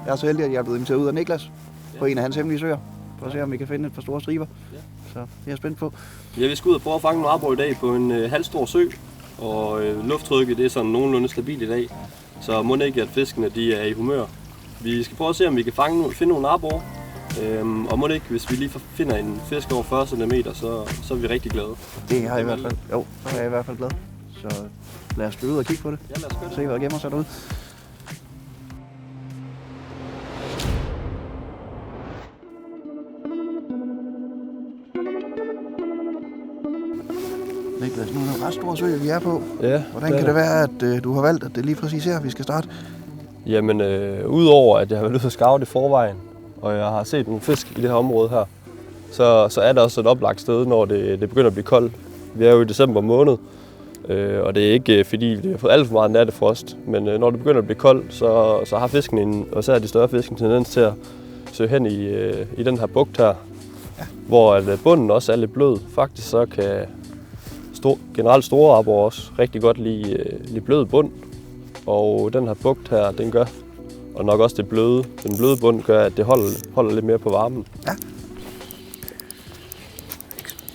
Jeg er så heldig, at jeg er blevet inviteret ud af Niklas på en af hans hemmelige søer, for at se, om vi kan finde et par store striber. Så det er jeg spændt på. Ja, vi skal ud og prøve at fange nogle aborrer i dag på en halvstor sø, og lufttrykket det er sådan nogenlunde stabilt i dag, så må ikke, at fiskene de er i humør. Vi skal prøve at se, om vi kan finde nogle aborrer, og må ikke, hvis vi lige finder en fisk over 40 cm, så er vi rigtig glade. Det har jeg i hvert fald. Jo, så er jeg i hvert fald glad. Så lad os ud og kigge på det. Ja, lad os gøre det. Se, hvad der gemmer sig derude. Niklas, nu er det en ret stor sø, vi er på. Ja, hvordan kan det være, at du har valgt, at det lige præcis her, vi skal starte? Jamen, udover at jeg har været ude og scout i forvejen, og jeg har set nogle fisk i det her område her, så er der også et oplagt sted, når det begynder at blive koldt. Vi er jo i december måned, og det er ikke fordi, vi har fået alt for meget nattefrost, men når det begynder at blive koldt, så har fisken, og især de større fisk, en tendens til at søge hen i den her bugt her, hvor at bunden også er lidt blød. Faktisk så kan generelt store aborrer også rigtig godt lide blød bund, og den her bugt her, den gør, og nok også den bløde bund gør, at det holder lidt mere på varmen. Ja.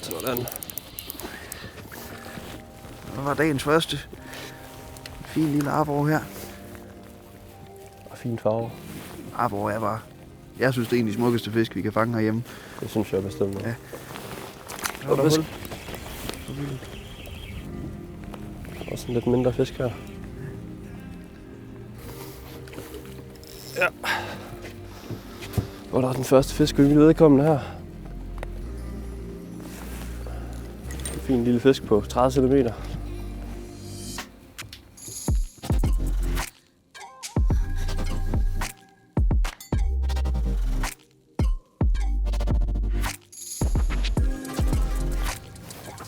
Sådan. Det var dagens første. Fin lille arbor her. Og fin farve. Arbor er bare... Jeg synes, det er en af de smukkeste fisk, vi kan fange herhjemme. Det synes jeg bestemt. Ja. Og fisk. Også en lidt mindre fisk her. Ja. Og der er den første fisk, vi vedkommende her. En fin lille fisk på 30 cm.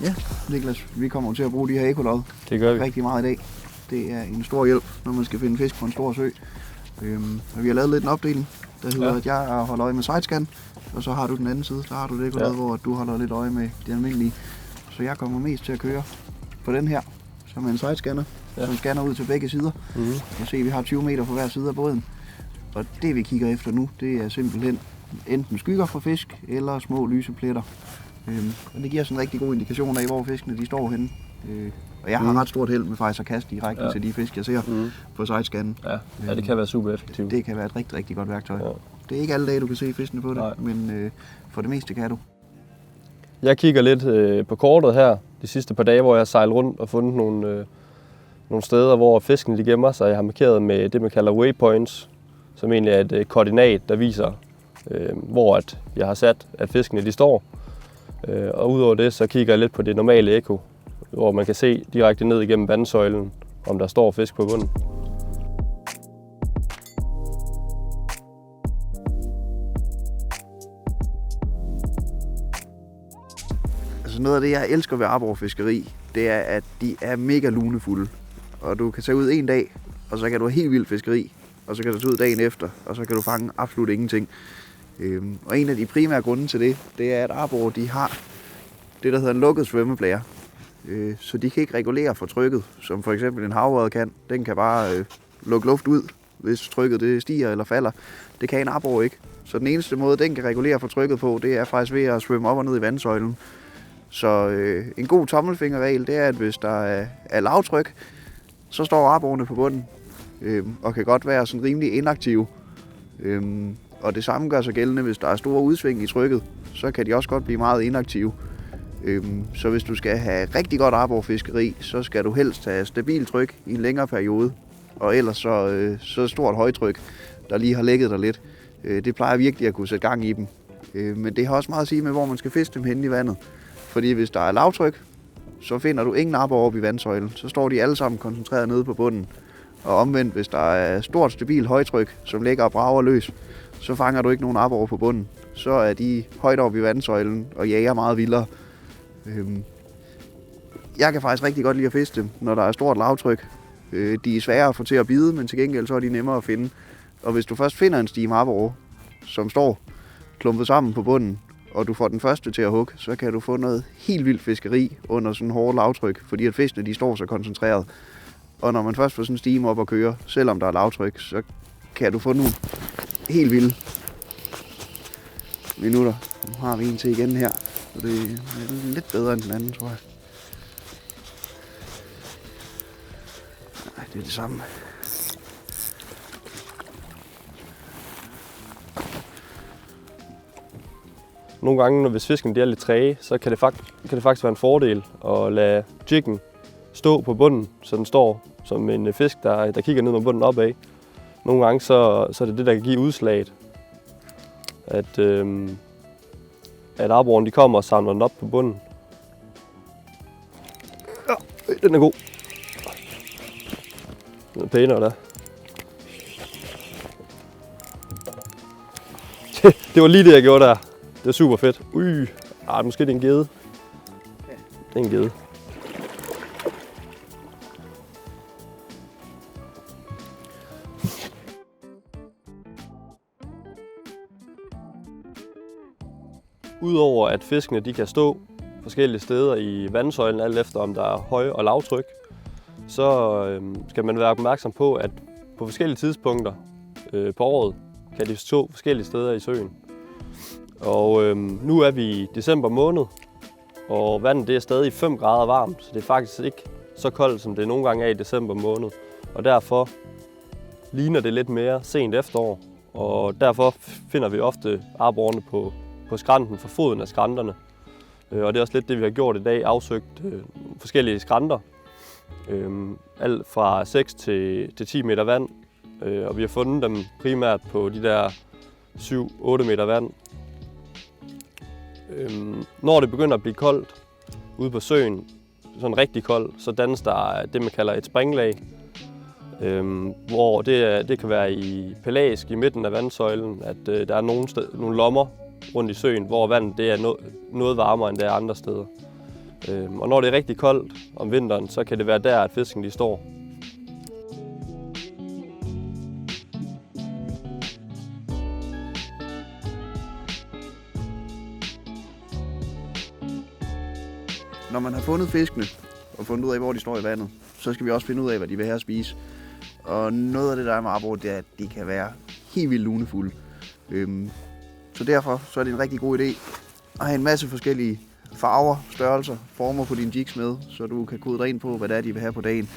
Ja, Niklas, vi kommer til at bruge de her ekolod. Det gør vi. Rigtig meget i dag. Det er en stor hjælp, når man skal finde fisk på en stor sø. Vi har lavet lidt en opdeling, der hedder, at jeg holder øje med sidescan, og så har du den anden side, der har du det ekolod, hvor du holder lidt øje med de almindelige. Så jeg kommer mest til at køre på den her, som er en sidescanner, som scanner ud til begge sider. Jeg kan se, at vi har 20 meter på hver side af båden. Og det vi kigger efter nu, det er simpelthen enten skygger fra fisk, eller små lyse pletter. Og det giver sådan en rigtig god indikation af, hvor fiskene de står henne. Og jeg har ret stort held med faktisk at kaste direkte til de fisk, jeg ser på sidescannen. Ja, det kan være super effektivt. Det kan være et rigtig, rigtig godt værktøj. Ja. Det er ikke alle dage, du kan se fiskene på det, men for det meste kan du. Jeg kigger lidt på kortet her de sidste par dage, hvor jeg har sejlet rundt og fundet nogle steder, hvor fisken de gemmer sig. Jeg har markeret med det, man kalder waypoints, som egentlig er et koordinat, der viser, hvor at jeg har sat, at fiskene de står. Og udover det, så kigger jeg lidt på det normale ekko, hvor man kan se direkte ned igennem vandsøjlen, om der står fisk på bunden. Altså noget af det, jeg elsker ved arborfiskeri, det er, at de er mega lunefulde. Og du kan tage ud en dag, og så kan du have helt vildt fiskeri, og så kan du tage ud dagen efter, og så kan du fange absolut ingenting. Og en af de primære grunde til det er, at arbor de har det, der hedder en lukket svømmeblære. Så de kan ikke regulere for trykket, som for eksempel en havørred kan. Den kan bare lukke luft ud, hvis trykket det stiger eller falder. Det kan en arbor ikke. Så den eneste måde, den kan regulere for trykket på, det er faktisk ved at svømme op og ned i vandsøjlen. Så en god tommelfingerregel, det er, at hvis der er lavtryk, så står arborerne på bunden og kan godt være sådan rimelig inaktive. Og det samme gør sig gældende, hvis der er store udsving i trykket, så kan de også godt blive meget inaktive. Så hvis du skal have rigtig godt arborfiskeri, så skal du helst have stabilt tryk i en længere periode, og ellers så stort højtryk, der lige har lægget der lidt. Det plejer virkelig at kunne sætte gang i dem. Men det har også meget at sige med, hvor man skal fiske dem henne i vandet. Fordi hvis der er lavtryk, så finder du ingen arbor oppe i vandsøjlen. Så står de alle sammen koncentreret nede på bunden. Og omvendt, hvis der er stort, stabilt højtryk, som ligger og brager løs, så fanger du ikke nogen arbor på bunden. Så er de højt oppe i vandsøjlen og jager meget vildere. Jeg kan faktisk rigtig godt lide at fiske dem, når der er stort lavtryk. De er svære at få til at bide, men til gengæld så er de nemmere at finde. Og hvis du først finder en stime arbor, som står klumpet sammen på bunden, og du får den første til at hugge, så kan du få noget helt vildt fiskeri under sådan en hårdt lavtryk, fordi at fiskene de står så koncentreret. Og når man først får sådan en stime op at køre, selvom der er lavtryk, så kan du få nogle helt vilde minutter. Nu har vi en til igen her, så det er lidt bedre end den anden, tror jeg. Nej, det er det samme. Nogle gange, hvis fisken er lidt træge, så kan det faktisk være en fordel at lade jiggen stå på bunden, så den står som en fisk, der kigger ned med bunden opad. Nogle gange så er det det, der kan give udslaget. At aborren de kommer og samler den op på bunden. Ja, den er god. Den er pænere der. Det var lige det, jeg gjorde der. Det er super fedt. Måske det er en gede. Det er en gede. Udover at fiskene de kan stå forskellige steder i vandsøjlen, alt efter om der er høj- og lavtryk, så skal man være opmærksom på, at på forskellige tidspunkter på året kan de stå forskellige steder i søen. Og nu er vi i december måned, og vandet det er stadig 5 grader varmt, så det er faktisk ikke så koldt, som det nogle gange er i december måned. Og derfor ligner det lidt mere sent efterår, og derfor finder vi ofte aborrene på skrænten for foden af skrænterne. Og det er også lidt det, vi har gjort i dag, afsøgt forskellige skrænter. Alt fra 6 til 10 meter vand, og vi har fundet dem primært på de der 7-8 meter vand. Når det begynder at blive koldt ude på søen, sådan rigtig koldt, så dannes der det, man kalder et springlag, hvor det kan være i pelagisk i midten af vandsøjlen, at der er nogle lommer rundt i søen, hvor vandet det er noget varmere end det er andre steder. Og når det er rigtig koldt om vinteren, så kan det være der, at fisken de står. Når man har fundet fiskene og fundet ud af, hvor de står i vandet, så skal vi også finde ud af, hvad de vil have at spise. Og noget af det, der er med aborre, det er, at de kan være helt vildt lunefulde. Så derfor så er det en rigtig god idé at have en masse forskellige farver, størrelser, former på dine jigs med, så du kan kode dig ind på, hvad det er, de vil have på dagen.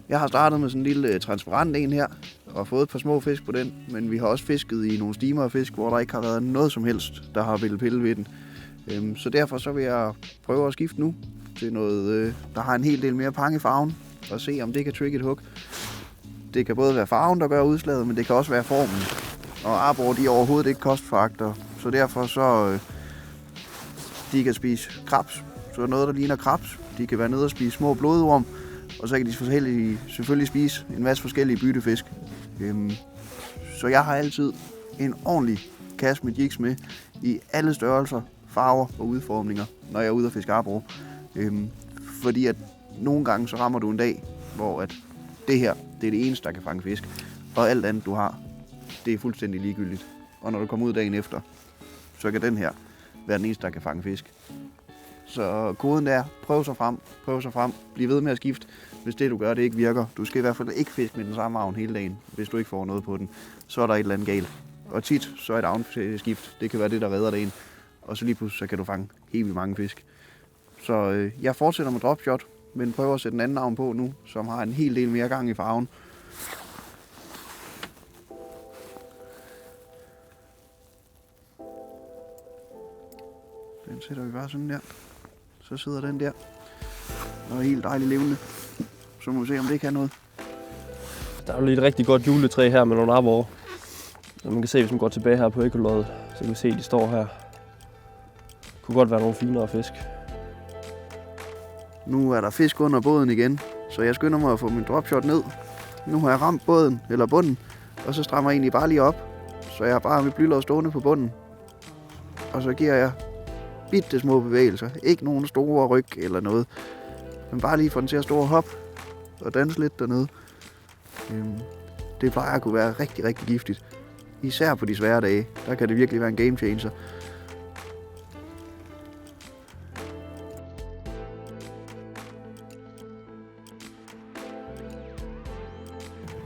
Jeg har startet med sådan en lille transparent en her, og fået et par små fisk på den, men vi har også fisket i nogle stimer af fisk, hvor der ikke har været noget som helst, der har villet pille ved den. Så derfor så vil jeg prøve at skifte nu til noget, der har en hel del mere pang i farven, og se om det kan trigge et hook. Det kan både være farven, der gør udslaget, men det kan også være formen. Og aborre, de er overhovedet ikke kostfaktor, så derfor så de kan spise krabs, så noget, der ligner krabs. De kan være nede og spise små blodorm, og så kan de selvfølgelig spise en masse forskellige byttefisk. Så jeg har altid en ordentlig kasse med jigs med i alle størrelser, farver og udformninger, når jeg er ude og fiske aborre. Fordi at nogle gange så rammer du en dag, hvor at det her, det er det eneste, der kan fange fisk, og alt andet du har, det er fuldstændig ligegyldigt. Og når du kommer ud dagen efter, så kan den her være den eneste, der kan fange fisk. Så koden er, prøv sig frem, bliv ved med at skifte, hvis det du gør, det ikke virker. Du skal i hvert fald ikke fiske med den samme avn hele dagen, hvis du ikke får noget på den. Så er der et eller andet galt. Og tit, så er et avnskift, det kan være det, der redder dig ind. Og så lige pludselig, så kan du fange helt vildt mange fisk. Så jeg fortsætter med dropshot, men prøver at sætte en anden avn på nu, som har en hel del mere gang i farven. Den sætter vi bare sådan der. Så sidder den der. Og er helt dejligt levende. Så må vi se, om det kan noget. Der er jo lige et rigtig godt juletræ her med nogle aborre. Så man kan se, hvis man går tilbage her på ekoloddet, så kan vi se, at de står her. Kunne godt være nogle finere fisk. Nu er der fisk under båden igen, så jeg skynder mig at få min dropshot ned. Nu har jeg ramt båden, eller bunden, og så strammer jeg egentlig bare lige op. Så jeg har bare mit blylod stående på bunden. Og så giver jeg bitte små bevægelser. Ikke nogen store ryg eller noget. Men bare lige få den til at stå og hoppe og danse lidt dernede. Det plejer at kunne være rigtig, rigtig giftigt. Især på de svære dage. Der kan det virkelig være en game changer.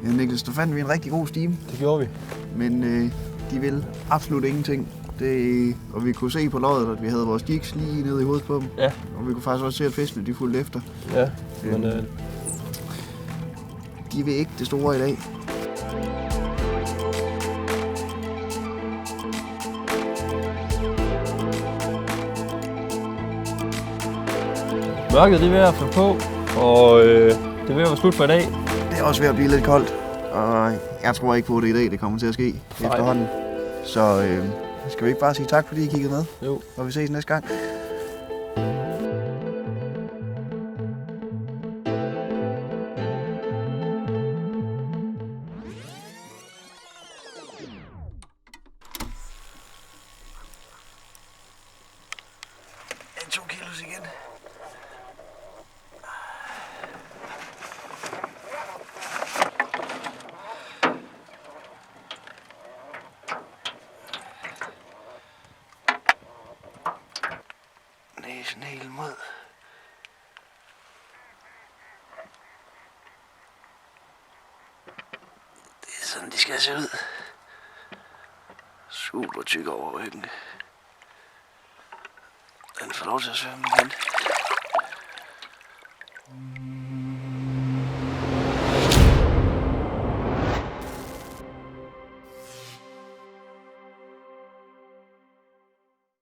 Ja, Niklas, der fandt vi en rigtig god stime. Det gjorde vi. Men De vil absolut ingenting. Og vi kunne se på loddet, at vi havde vores jigs lige nede i hovedet på dem. Ja. Og vi kunne faktisk også se, at fiskene de fulgte efter. Ja, men De vil ikke det store i dag. mørket det er ved at få på, og det er ved at være slut for i dag. Det er også ved at blive lidt koldt, og jeg tror ikke på, at det i dag det kommer til at ske efterhånden. Så skal vi ikke bare sige tak, fordi I kiggede med? Jo. Og vi ses næste gang. En 2 kilos igen. Næsen helt mod. Det er sådan, de skal se ud. Super tyk over ryggen. Den får lov til at svømme igen.